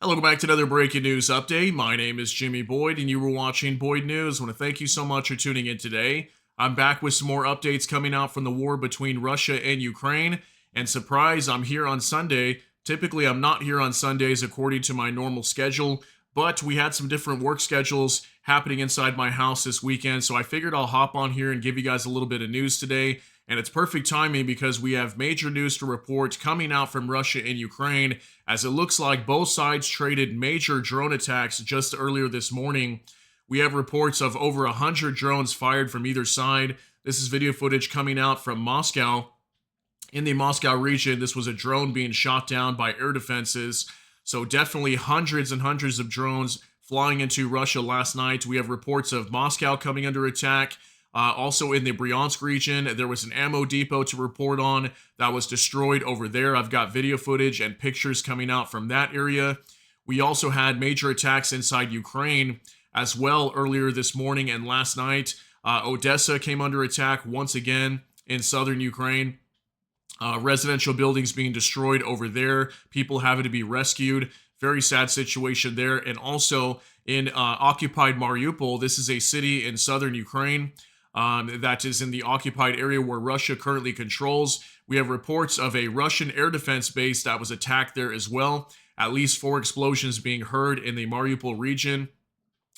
Welcome back to another breaking news update. My name is Jimmy Boyd, and you were watching Boyd News. I want to thank you so much for tuning in today. I'm back with some more updates coming out from the war between Russia and Ukraine. And surprise, I'm here on Sunday. Typically, I'm not here on Sundays according to my normal schedule, but we had some different work schedules happening inside my house this weekend, so I figured I'll hop on here and give you guys a little bit of news today. And it's perfect timing because we have major news to report coming out from Russia and Ukraine, as it looks like both sides traded major drone attacks just earlier this morning. We have reports of over 100 drones fired from either side. This is video footage coming out from Moscow. In the Moscow region, this was a drone being shot down by air defenses. So definitely hundreds and hundreds of drones flying into Russia last night. We have reports of Moscow coming under attack. Also in the Bryansk region, there was an ammo depot to report on that was destroyed over there. I've got video footage and pictures coming out from that area. We also had major attacks inside Ukraine as well earlier this morning and last night. Odessa came under attack once again in southern Ukraine. Residential buildings being destroyed over there. People having to be rescued. Very sad situation there. And also in occupied Mariupol, this is a city in southern Ukraine. That is in the occupied area where Russia currently controls. We have reports of a Russian air defense base that was attacked there as well. At least 4 explosions being heard in the Mariupol region,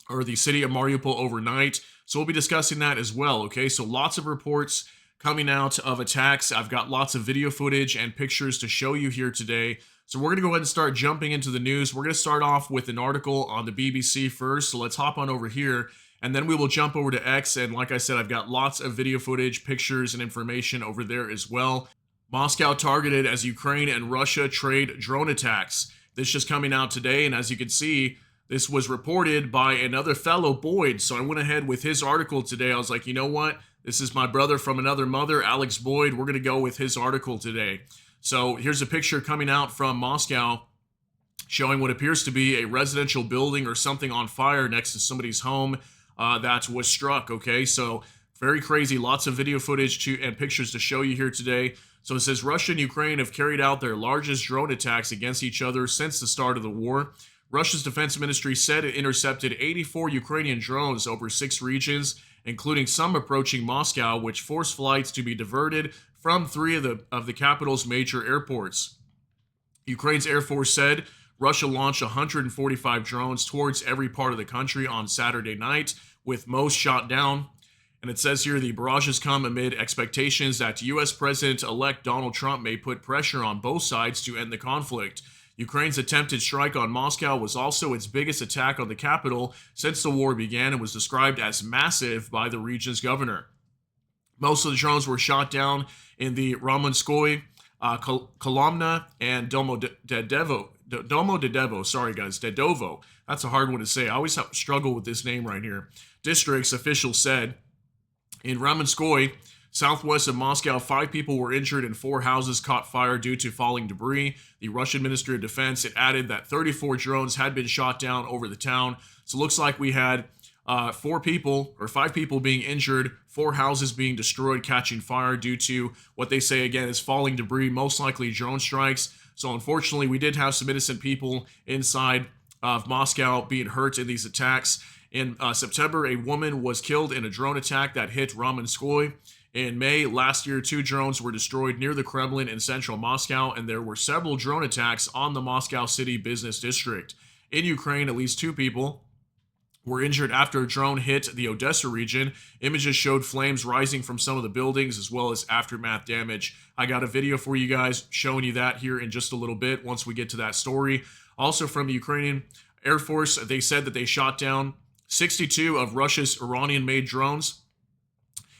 or the city of Mariupol overnight. So we'll be discussing that as well, okay? So lots of reports coming out of attacks. I've got lots of video footage and pictures to show you here today. So we're going to go ahead and start jumping into the news. We're going to start off with an article on the BBC first. So let's hop on over here. And then we will jump over to X, and like I said, I've got lots of video footage, pictures, and information over there as well. Moscow targeted as Ukraine and Russia trade drone attacks. This just coming out today, and as you can see, this was reported by another fellow Boyd. So I went ahead with his article today. I was like, you know what? This is my brother from another mother, Alex Boyd. We're going to go with his article today. So here's a picture coming out from Moscow showing what appears to be a residential building or something on fire next to somebody's home. That was struck, okay? So very crazy, lots of video footage and pictures to show you here today. So it says Russia and Ukraine have carried out their largest drone attacks against each other since the start of the war. Russia's defense ministry said it intercepted 84 Ukrainian drones over 6 regions, including some approaching Moscow, which forced flights to be diverted from 3 of the capital's major airports. Ukraine's Air Force said Russia launched 145 drones towards every part of the country on Saturday night, with most shot down. And it says here the barrages come amid expectations that U.S. President-elect Donald Trump may put pressure on both sides to end the conflict. Ukraine's attempted strike on Moscow was also its biggest attack on the capital since the war began and was described as massive by the region's governor. Most of the drones were shot down in the Ramonskoye, Kolomna, and Dedovo. That's a hard one to say. I always struggle with this name right here. Districts, officials said. In Ramonskoye, southwest of Moscow, 5 people were injured and 4 houses caught fire due to falling debris. The Russian Ministry of Defense, it added that 34 drones had been shot down over the town. So it looks like we had 5 people being injured, 4 houses being destroyed, catching fire due to what they say again is falling debris, most likely drone strikes. So unfortunately, we did have some innocent people inside of Moscow being hurt in these attacks. In September, a woman was killed in a drone attack that hit Ramonskoye. In May last year, 2 drones were destroyed near the Kremlin in central Moscow, and there were several drone attacks on the Moscow City business district. In Ukraine, at least 2 people were injured after a drone hit the Odessa region. Images showed flames rising from some of the buildings as well as aftermath damage. I got a video for you guys showing you that here in just a little bit once we get to that story. Also from the Ukrainian Air Force, they said that they shot down 62 of Russia's Iranian-made drones.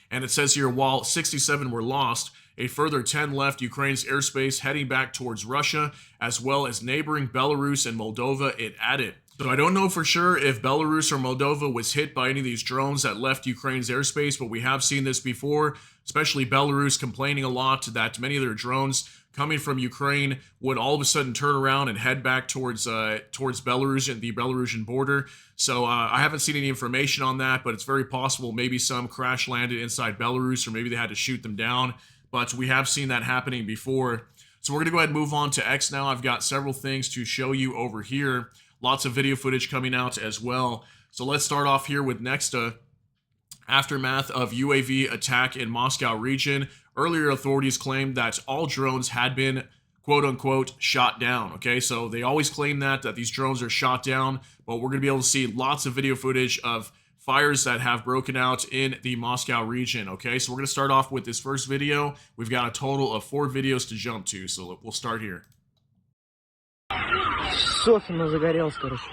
And it says here, while 67 were lost, a further 10 left Ukraine's airspace heading back towards Russia, as well as neighboring Belarus and Moldova, it added. So I don't know for sure if Belarus or Moldova was hit by any of these drones that left Ukraine's airspace, but we have seen this before, especially Belarus complaining a lot that many of their drones coming from Ukraine would all of a sudden turn around and head back towards Belarus and the Belarusian border. So I haven't seen any information on that, but it's very possible maybe some crash landed inside Belarus, or maybe they had to shoot them down. But we have seen that happening before. So we're going to go ahead and move on to X now. I've got several things to show you over here. Lots of video footage coming out as well. So let's start off here with next aftermath of UAV attack in Moscow region. Earlier, authorities claimed that all drones had been quote unquote shot down. Okay, so they always claim that these drones are shot down, but we're going to be able to see lots of video footage of fires that have broken out in the Moscow region. Okay, so we're going to start off with this first video. We've got a total of 4 videos to jump to, so we'll start here. Софина загорелся, короче.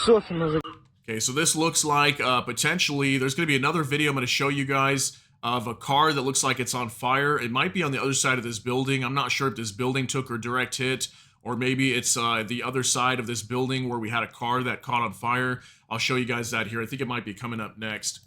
Софина. Okay, so this looks like potentially there's going to be another video I'm going to show you guys of a car that looks like it's on fire. It might be on the other side of this building. I'm not sure if this building took a direct hit, or maybe it's the other side of this building where we had a car that caught on fire. I'll show you guys that here. I think it might be coming up next.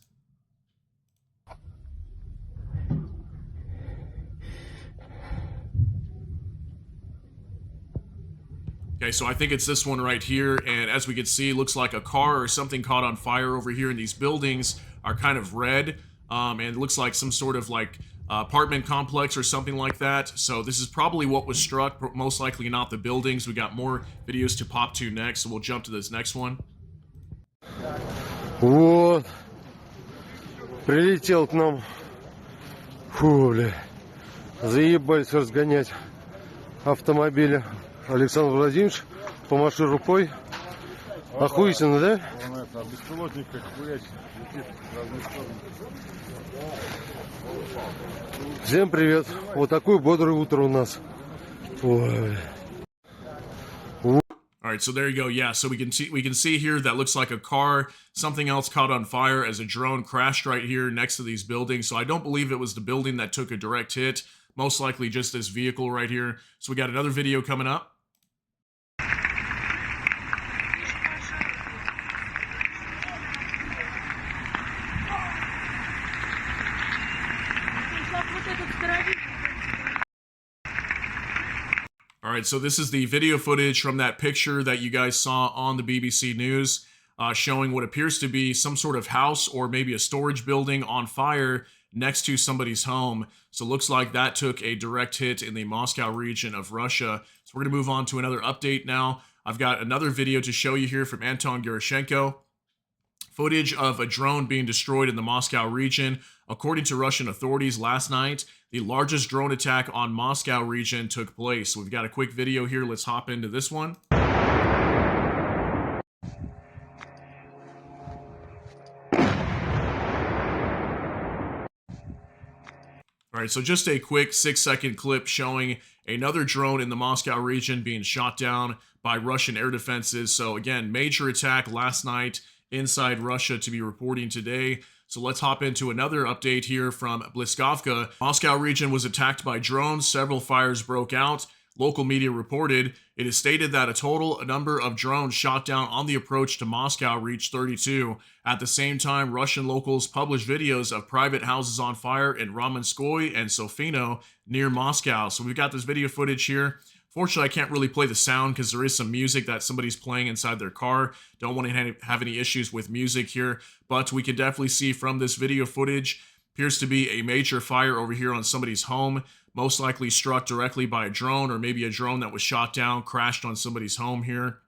Okay, so I think it's this one right here, and as we can see, looks like a car or something caught on fire over here, and these buildings are kind of red, and it looks like some sort of like apartment complex or something like that. So this is probably what was struck, but most likely not the buildings. We got more videos to pop to next, so we'll jump to this next one. Вот, прилетел к нам. Фу, бля, заебались разгонять автомобили. Александр Владимирович, помаши рукой. Охуительно, да? Он это, беспилотник как хуяч, летит в разные стороны. Всем привет. Вот такое бодрое утро у нас. Ой. All right, so there you go. Yeah, so we can see here that looks like a car. Something else caught on fire as a drone crashed right here next to these buildings. So I don't believe it was the building that took a direct hit. Most likely just this vehicle right here. So we got another video coming up. All right, so this is the video footage from that picture that you guys saw on the BBC News, showing what appears to be some sort of house or maybe a storage building on fire next to somebody's home. So it looks like that took a direct hit in the Moscow region of Russia. So we're going to move on to another update now. I've got another video to show you here from Anton Gerashenko. Footage of a drone being destroyed in the Moscow region. According to Russian authorities last night, the largest drone attack on Moscow region took place. So we've got a quick video here. Let's hop into this one. All right, so just a quick 6-second clip showing another drone in the Moscow region being shot down by Russian air defenses. So again, major attack last night inside Russia to be reporting today. So let's hop into another update here from Bliskovka. Moscow region was attacked by drones. Several fires broke out. Local media reported it is stated that a total number of drones shot down on the approach to Moscow reached 32. At the same time, Russian locals published videos of private houses on fire in Ramenskoye and Sofino near Moscow. So we've got this video footage here. Fortunately, I can't really play the sound because there is some music that somebody's playing inside their car. Don't want to have any issues with music here, but we can definitely see from this video footage, appears to be a major fire over here on somebody's home, most likely struck directly by a drone or maybe a drone that was shot down, crashed on somebody's home here.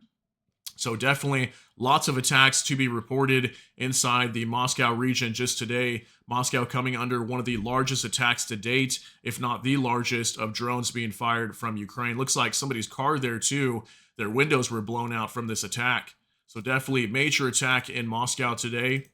So definitely lots of attacks to be reported inside the Moscow region just today. Moscow coming under one of the largest attacks to date, if not the largest, of drones being fired from Ukraine. Looks like somebody's car there too. Their windows were blown out from this attack. So definitely a major attack in Moscow today.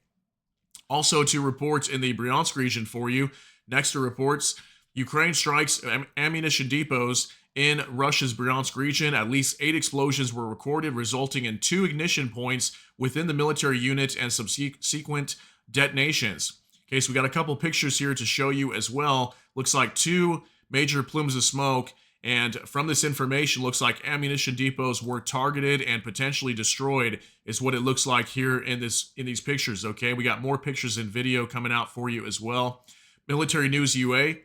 Also to report in the Bryansk region for you. Next to reports, Ukraine strikes ammunition depots in Russia's Bryansk region. At least 8 explosions were recorded, resulting in 2 ignition points within the military unit and subsequent detonations. Okay, so we got a couple pictures here to show you as well. Looks like 2 major plumes of smoke, and from this information, looks like ammunition depots were targeted and potentially destroyed, is what it looks like here in these pictures. Okay, we got more pictures and video coming out for you as well. Military News UA.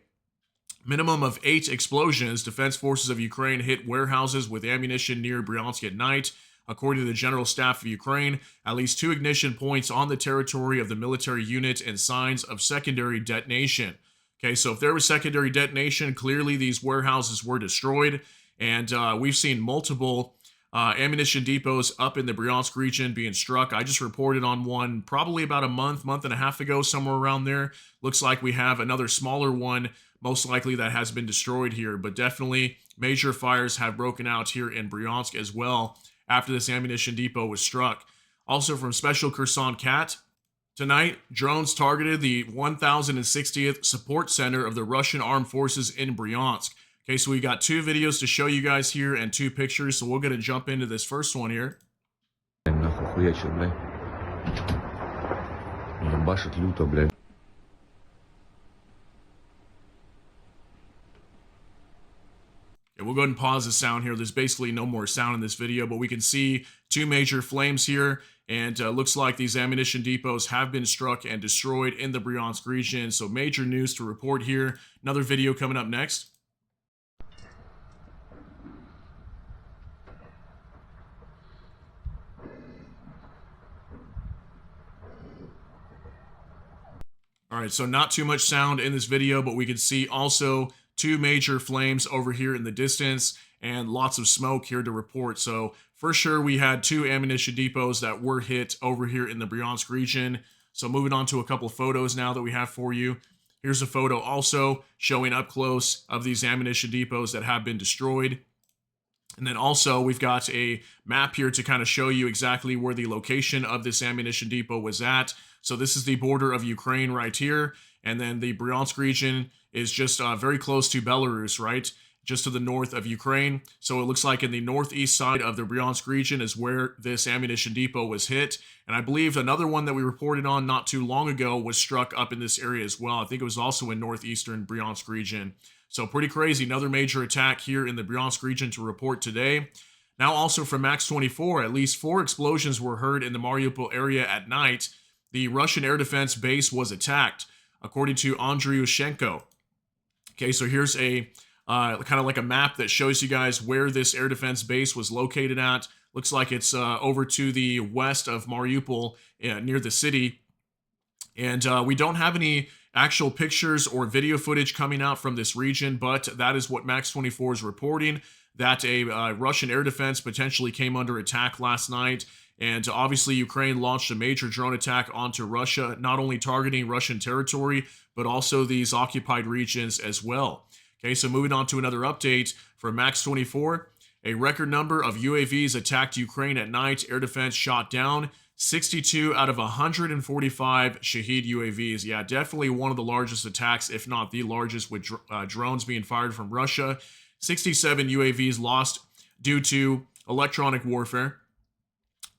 Minimum of 8 explosions. Defense forces of Ukraine hit warehouses with ammunition near Bryansk at night. According to the General Staff of Ukraine, at least 2 ignition points on the territory of the military unit and signs of secondary detonation. Okay, so if there was secondary detonation, clearly these warehouses were destroyed. And we've seen multiple ammunition depots up in the Bryansk region being struck. I just reported on one probably about a month and a half ago, somewhere around there. Looks like we have another smaller one, most likely that has been destroyed here. But definitely major fires have broken out here in Bryansk as well after this ammunition depot was struck. Also from Special Kherson Cat, tonight, drones targeted the 1060th Support Center of the Russian Armed Forces in Bryansk. Okay, so we got two videos to show you guys here and two pictures, so we're going to jump into this first one here. Нахуй хуячит, блядь. Ебашит люто, блядь. Yeah, we'll go ahead and pause the sound here. There's basically no more sound in this video, but we can see two major flames here, and looks like these ammunition depots have been struck and destroyed in the Bryansk region, so major news to report here. Another video coming up next. All right, so not too much sound in this video, but we can see also two major flames over here in the distance and lots of smoke here to report. So for sure, we had two ammunition depots that were hit over here in the Bryansk region. So moving on to a couple of photos now that we have for you. Here's a photo also showing up close of these ammunition depots that have been destroyed. And then also we've got a map here to kind of show you exactly where the location of this ammunition depot was at. So this is the border of Ukraine right here. And then the Bryansk region is just very close to Belarus, right? Just to the north of Ukraine. So it looks like in the northeast side of the Bryansk region is where this ammunition depot was hit. And I believe another one that we reported on not too long ago was struck up in this area as well. I think it was also in northeastern Bryansk region. So pretty crazy. Another major attack here in the Bryansk region to report today. Now also from Max 24, at least 4 explosions were heard in the Mariupol area at night. The Russian air defense base was attacked, according to Andriushenko. Okay, so here's a kind of like a map that shows you guys where this air defense base was located at. Looks like it's over to the west of Mariupol, near the city. And we don't have any actual pictures or video footage coming out from this region, but that is what Max 24 is reporting, that a Russian air defense potentially came under attack last night. And obviously Ukraine launched a major drone attack onto Russia, not only targeting Russian territory, but also these occupied regions as well. Okay, so moving on to another update from Max 24. A record number of UAVs attacked Ukraine at night. Air defense shot down 62 out of 145 Shahed UAVs. Yeah, definitely one of the largest attacks, if not the largest, with drones being fired from Russia. 67 UAVs lost due to electronic warfare.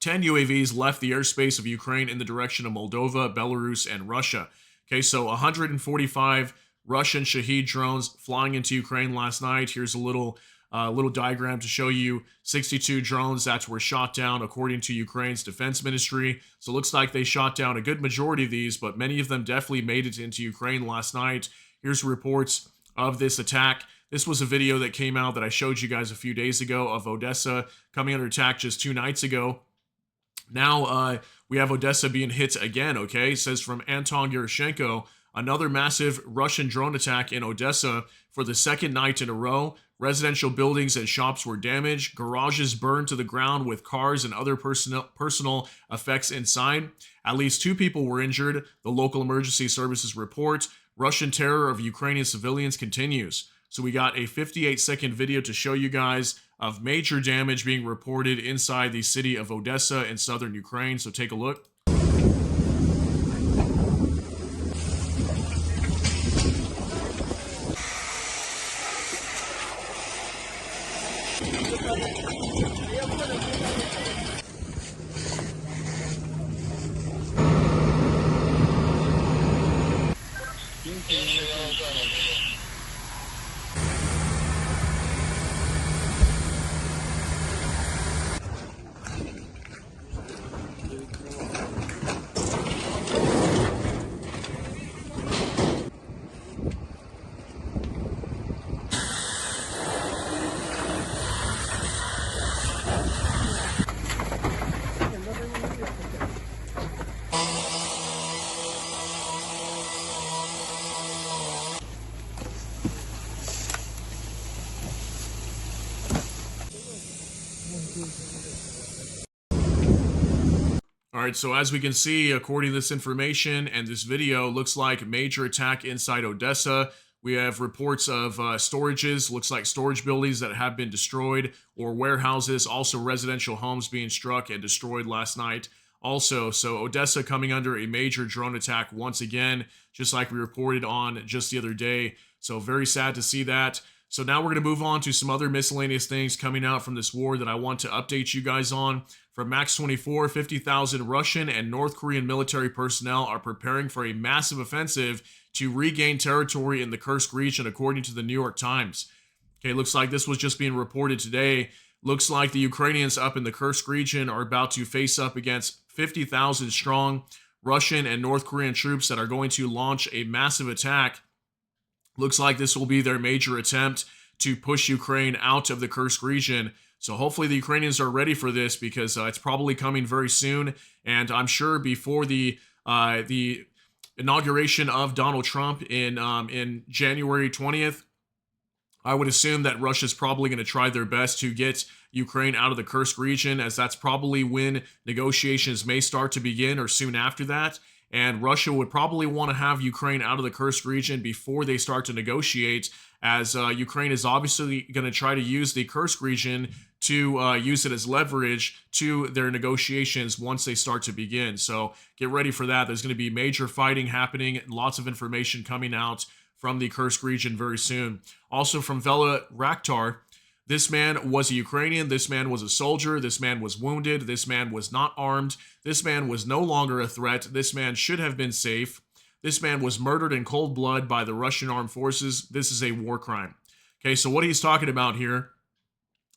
10 UAVs left the airspace of Ukraine in the direction of Moldova, Belarus, and Russia. Okay, so 145 Russian Shahed drones flying into Ukraine last night. Here's a little diagram to show you 62 drones that were shot down according to Ukraine's defense ministry. So it looks like they shot down a good majority of these, but many of them definitely made it into Ukraine last night. Here's reports of this attack. This was a video that came out that I showed you guys a few days ago of Odessa coming under attack just 2 nights ago. Now we have Odessa being hit again, okay? It says from Anton Yeroshenko, another massive Russian drone attack in Odessa for the second night in a row. Residential buildings and shops were damaged. Garages burned to the ground with cars and other personal effects inside. At least 2 people were injured, the local emergency services report. Russian terror of Ukrainian civilians continues. So we got a 58-second video to show you guys of major damage being reported inside the city of Odessa in southern Ukraine. So take a look. All right, so as we can see, according to this information and this video, looks like major attack inside Odessa. We have reports of storages, looks like storage buildings that have been destroyed, or warehouses, also residential homes being struck and destroyed last night. Also, so Odessa coming under a major drone attack once again, just like we reported on just the other day. So very sad to see that. So now we're going to move on to some other miscellaneous things coming out from this war that I want to update you guys on. From Max 24, 50,000 Russian and North Korean military personnel are preparing for a massive offensive to regain territory in the Kursk region, according to the New York Times. Okay, looks like this was just being reported today. Looks like the Ukrainians up in the Kursk region are about to face up against 50,000 strong Russian and North Korean troops that are going to launch a massive attack. Looks like this will be their major attempt to push Ukraine out of the Kursk region. So hopefully the Ukrainians are ready for this, because it's probably coming very soon. And I'm sure before the inauguration of Donald Trump in January 20th, I would assume that Russia's probably going to try their best to get Ukraine out of the Kursk region, as that's probably when negotiations may start to begin, or soon after that. And Russia would probably want to have Ukraine out of the Kursk region before they start to negotiate, as Ukraine is obviously going to try to use the Kursk region to use it as leverage to their negotiations once they start to begin. So get ready for that. There's going to be major fighting happening, lots of information coming out from the Kursk region very soon. Also from Vela Rakhtar, this man was a Ukrainian, this man was a soldier, this man was wounded, this man was not armed, this man was no longer a threat, this man should have been safe, this man was murdered in cold blood by the Russian armed forces. This is a war crime. Okay, so what he's talking about here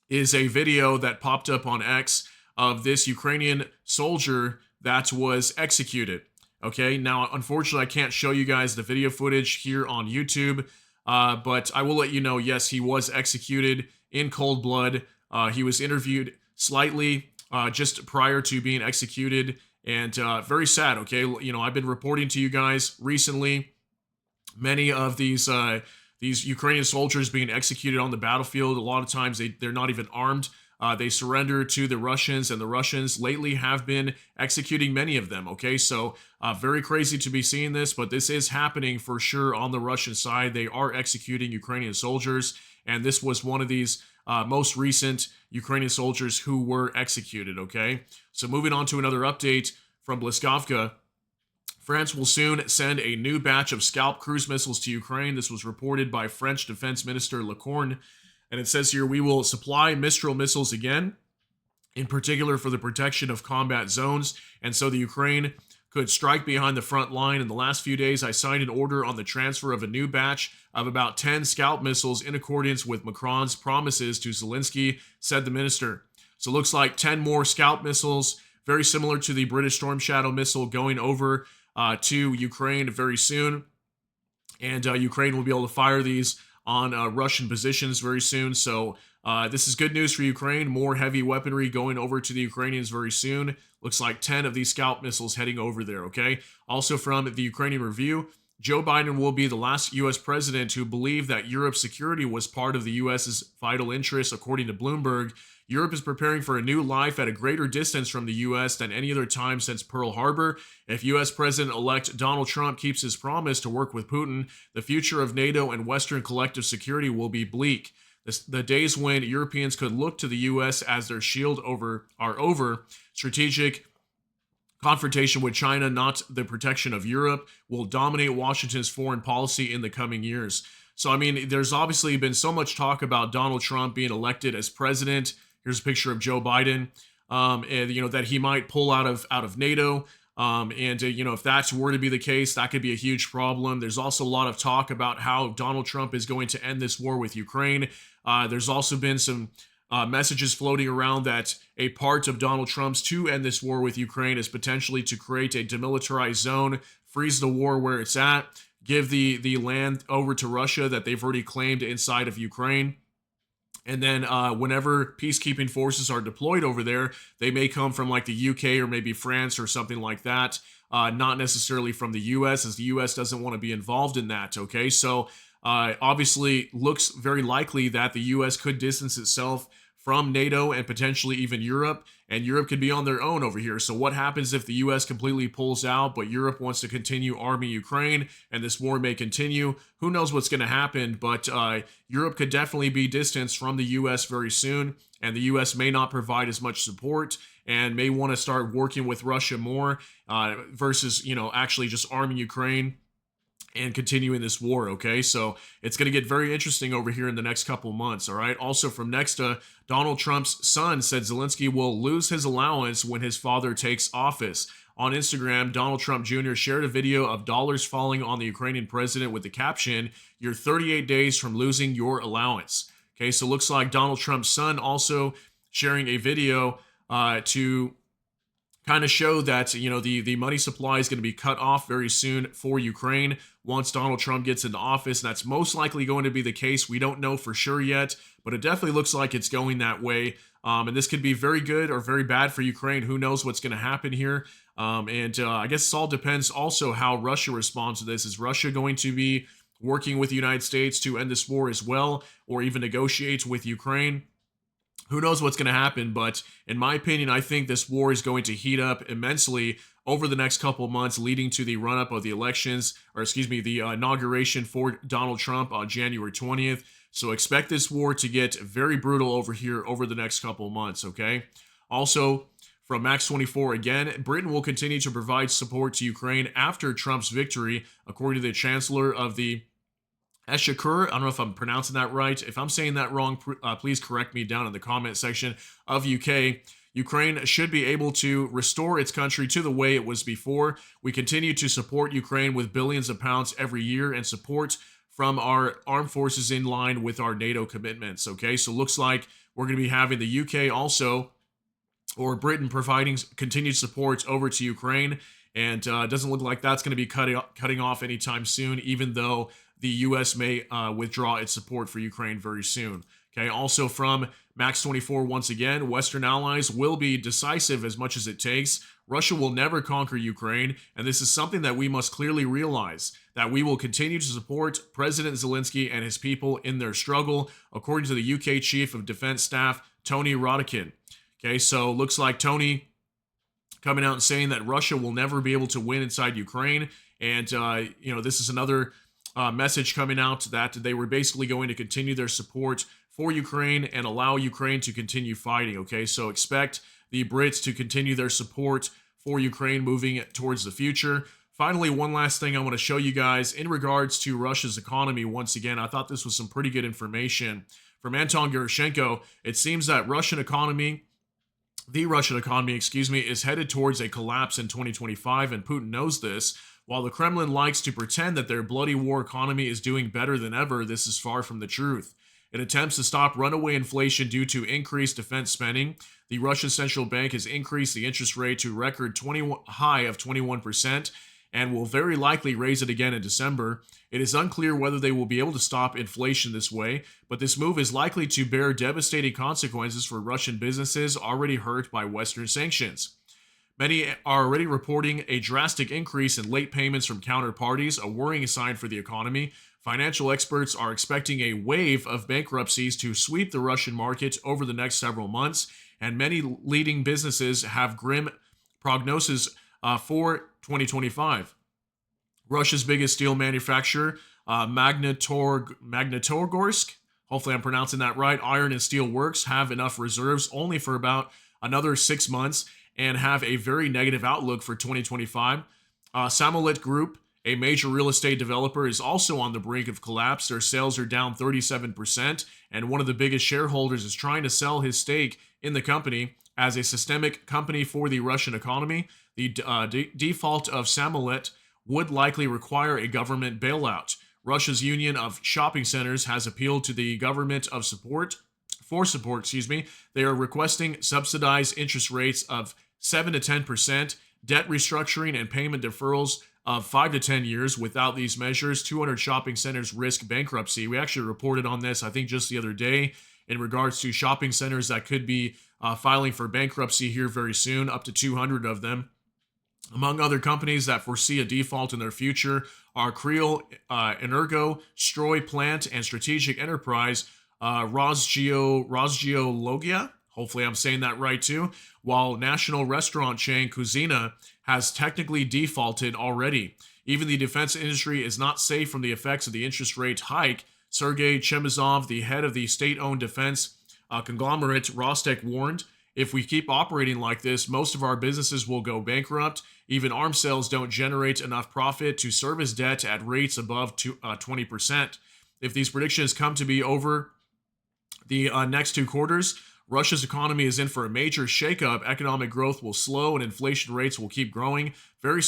is a video that popped up on X of this Ukrainian soldier that was executed. Okay, now unfortunately I can't show you guys the video footage here on YouTube, but I will let you know, yes, he was executed in cold blood. He was interviewed slightly just prior to being executed, and very sad. Okay, you know, I've been reporting to you guys recently many of these Ukrainian soldiers being executed on the battlefield. A lot of times they're not even armed. They surrender to the Russians, and the Russians lately have been executing many of them. Okay, so very crazy to be seeing this, but this is happening for sure on the Russian side. They are executing Ukrainian soldiers, and this was one of these most recent Ukrainian soldiers who were executed. Okay, so moving on to another update from Bliskovka. France will soon send a new batch of Scalp cruise missiles to Ukraine. This was reported by French Defense Minister Lecorne. And it says here, we will supply Mistral missiles again, in particular for the protection of combat zones. And so the Ukraine could strike behind the front line. In the last few days, I signed an order on the transfer of a new batch of about 10 Scalp missiles in accordance with Macron's promises to Zelensky, said the minister. So it looks like 10 more Scalp missiles, very similar to the British Storm Shadow missile, going over to Ukraine very soon. And Ukraine will be able to fire these on Russian positions very soon. So this is good news for Ukraine. More heavy weaponry going over to the Ukrainians very soon. Looks like 10 of these Scalp missiles heading over there, okay? Also from the Ukrainian Review, Joe Biden will be the last U.S. president who believed that Europe's security was part of the U.S.'s vital interests, according to Bloomberg. Europe is preparing for a new life at a greater distance from the U.S. than any other time since Pearl Harbor. If U.S. President-elect Donald Trump keeps his promise to work with Putin, the future of NATO and Western collective security will be bleak. The days when Europeans could look to the U.S. as their shield are over. Strategic confrontation with China, not the protection of Europe, will dominate Washington's foreign policy in the coming years. So, I mean, there's obviously been so much talk about Donald Trump being elected as president. Here's a picture of Joe Biden, and you know that he might pull out of NATO, and you know if that were to be the case, that could be a huge problem. There's also a lot of talk about how Donald Trump is going to end this war with Ukraine. There's also been some messages floating around that a part of Donald Trump's to end this war with Ukraine is potentially to create a demilitarized zone, freeze the war where it's at, give the land over to Russia that they've already claimed inside of Ukraine. And then whenever peacekeeping forces are deployed over there, they may come from like the UK or maybe France or something like that, not necessarily from the US, as the US doesn't want to be involved in that, okay? So obviously looks very likely that the US could distance itself from NATO and potentially even Europe, and Europe could be on their own over here. So what happens if the US completely pulls out, but Europe wants to continue arming Ukraine, and this war may continue? Who knows what's going to happen, but Europe could definitely be distanced from the US very soon, and the US may not provide as much support and may want to start working with Russia more versus, actually just arming Ukraine and continuing this war, okay? So it's going to get very interesting over here in the next couple months, all right? Also from next, Donald Trump's son said Zelensky will lose his allowance when his father takes office. On Instagram, Donald Trump Jr. shared a video of dollars falling on the Ukrainian president with the caption, "You're 38 days from losing your allowance." Okay, so looks like Donald Trump's son also sharing a video to kind of show that, the money supply is going to be cut off very soon for Ukraine once Donald Trump gets into office. That's most likely going to be the case. We don't know for sure yet, but it definitely looks like it's going that way. And this could be very good or very bad for Ukraine. Who knows what's going to happen here? I guess it all depends also how Russia responds to this. Is Russia going to be working with the United States to end this war as well, or even negotiate with Ukraine? Who knows what's going to happen, but in my opinion, I think this war is going to heat up immensely over the next couple of months leading to the run-up of the elections, the inauguration for Donald Trump on January 20th. So expect this war to get very brutal over here over the next couple of months, okay? Also, from Max24 again, Britain will continue to provide support to Ukraine after Trump's victory, according to the Chancellor of the Eshakur. I don't know if I'm pronouncing that right. If I'm saying that wrong, please correct me down in the comment section of UK. Ukraine should be able to restore its country to the way it was before. We continue to support Ukraine with billions of pounds every year and support from our armed forces in line with our NATO commitments. Okay, so looks like we're going to be having the UK also, or Britain, providing continued support over to Ukraine. And it doesn't look like that's going to be cutting off anytime soon, even though the U.S. may withdraw its support for Ukraine very soon. Okay, also from Max24 once again, Western allies will be decisive as much as it takes. Russia will never conquer Ukraine, and this is something that we must clearly realize, that we will continue to support President Zelensky and his people in their struggle, according to the UK Chief of Defense Staff, Tony Radakin. Okay, so looks like Tony coming out and saying that Russia will never be able to win inside Ukraine, and this is another message coming out that they were basically going to continue their support for Ukraine and allow Ukraine to continue fighting. Okay, so expect the Brits to continue their support for Ukraine moving towards the future. Finally, one last thing I want to show you guys in regards to Russia's economy. Once again, I thought this was some pretty good information from Anton Gerashenko. It seems that the Russian economy, is headed towards a collapse in 2025, and Putin knows this. While the Kremlin likes to pretend that their bloody war economy is doing better than ever, this is far from the truth. In attempts to stop runaway inflation due to increased defense spending, the Russian central bank has increased the interest rate to a record high of 21% and will very likely raise it again in December. It is unclear whether they will be able to stop inflation this way, but this move is likely to bear devastating consequences for Russian businesses already hurt by Western sanctions. Many are already reporting a drastic increase in late payments from counterparties, a worrying sign for the economy. Financial experts are expecting a wave of bankruptcies to sweep the Russian market over the next several months, and many leading businesses have grim prognosis for 2025. Russia's biggest steel manufacturer, Magnitogorsk, hopefully I'm pronouncing that right, iron and steel works, have enough reserves only for about another 6 months and have a very negative outlook for 2025. Samolet Group, a major real estate developer, is also on the brink of collapse. Their sales are down 37%, and one of the biggest shareholders is trying to sell his stake in the company as a systemic company for the Russian economy. The default of Samolet would likely require a government bailout. Russia's Union of Shopping Centers has appealed to the government for support. They are requesting subsidized interest rates of 7 to 10%, debt restructuring and payment deferrals of 5 to 10 years. Without these measures, 200 shopping centers risk bankruptcy. We actually reported on this, I think, just the other day in regards to shopping centers that could be filing for bankruptcy here very soon, up to 200 of them. Among other companies that foresee a default in their future are Creel, Energo, Stroy Plant, and Strategic Enterprise. Rozgeologia. Hopefully, I'm saying that right too. While national restaurant chain Kuzina has technically defaulted already. Even the defense industry is not safe from the effects of the interest rate hike. Sergei Chemezov, the head of the state-owned defense conglomerate Rostec, warned, if we keep operating like this, most of our businesses will go bankrupt. Even arms sales don't generate enough profit to service debt at rates above 20%. If these predictions come to be over the next 2 quarters, Russia's economy is in for a major shakeup. Economic growth will slow and inflation rates will keep growing. Very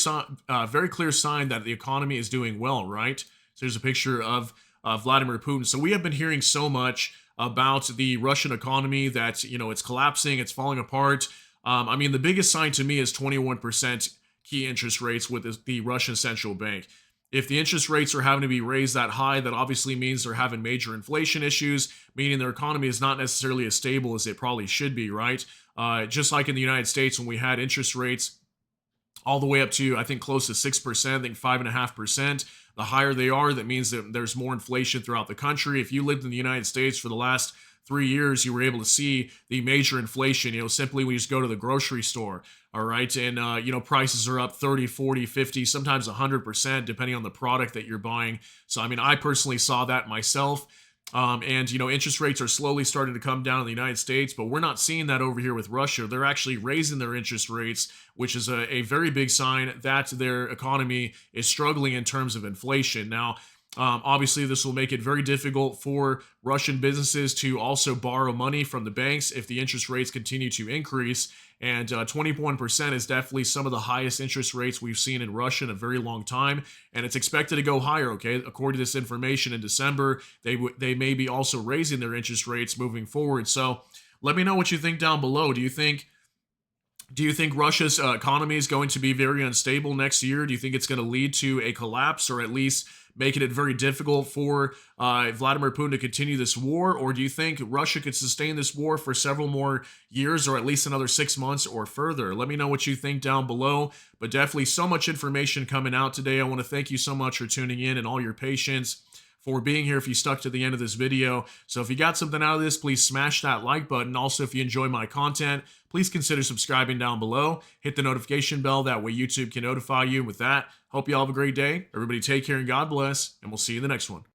clear sign that the economy is doing well, right? So here's a picture of Vladimir Putin. So we have been hearing so much about the Russian economy that, it's collapsing, it's falling apart. I mean, the biggest sign to me is 21% key interest rates with the Russian central bank. If the interest rates are having to be raised that high, that obviously means they're having major inflation issues, meaning their economy is not necessarily as stable as it probably should be, right? Just like in the United States when we had interest rates all the way up to, I think, close to 6%, I think 5.5%. The higher they are, that means that there's more inflation throughout the country. If you lived in the United States for the last 3 years, you were able to see the major inflation, simply when you just go to the grocery store, all right? And, prices are up 30, 40, 50, sometimes 100%, depending on the product that you're buying. So, I mean, I personally saw that myself. And, interest rates are slowly starting to come down in the United States, but we're not seeing that over here with Russia. They're actually raising their interest rates, which is a very big sign that their economy is struggling in terms of inflation. Now, obviously, this will make it very difficult for Russian businesses to also borrow money from the banks if the interest rates continue to increase. And 21% is definitely some of the highest interest rates we've seen in Russia in a very long time. And it's expected to go higher, okay? According to this information in December, they may be also raising their interest rates moving forward. So let me know what you think down below. Do you think Russia's economy is going to be very unstable next year? Do you think it's going to lead to a collapse, or at least making it very difficult for Vladimir Putin to continue this war? Or do you think Russia could sustain this war for several more years, or at least another 6 months or further? Let me know what you think down below. But definitely so much information coming out today. I want to thank you so much for tuning in and all your patience, for being here if you stuck to the end of this video. So if you got something out of this, please smash that like button. Also, if you enjoy my content, please consider subscribing down below. Hit the notification bell. That way YouTube can notify you. And with that, hope you all have a great day. Everybody take care and God bless. And we'll see you in the next one.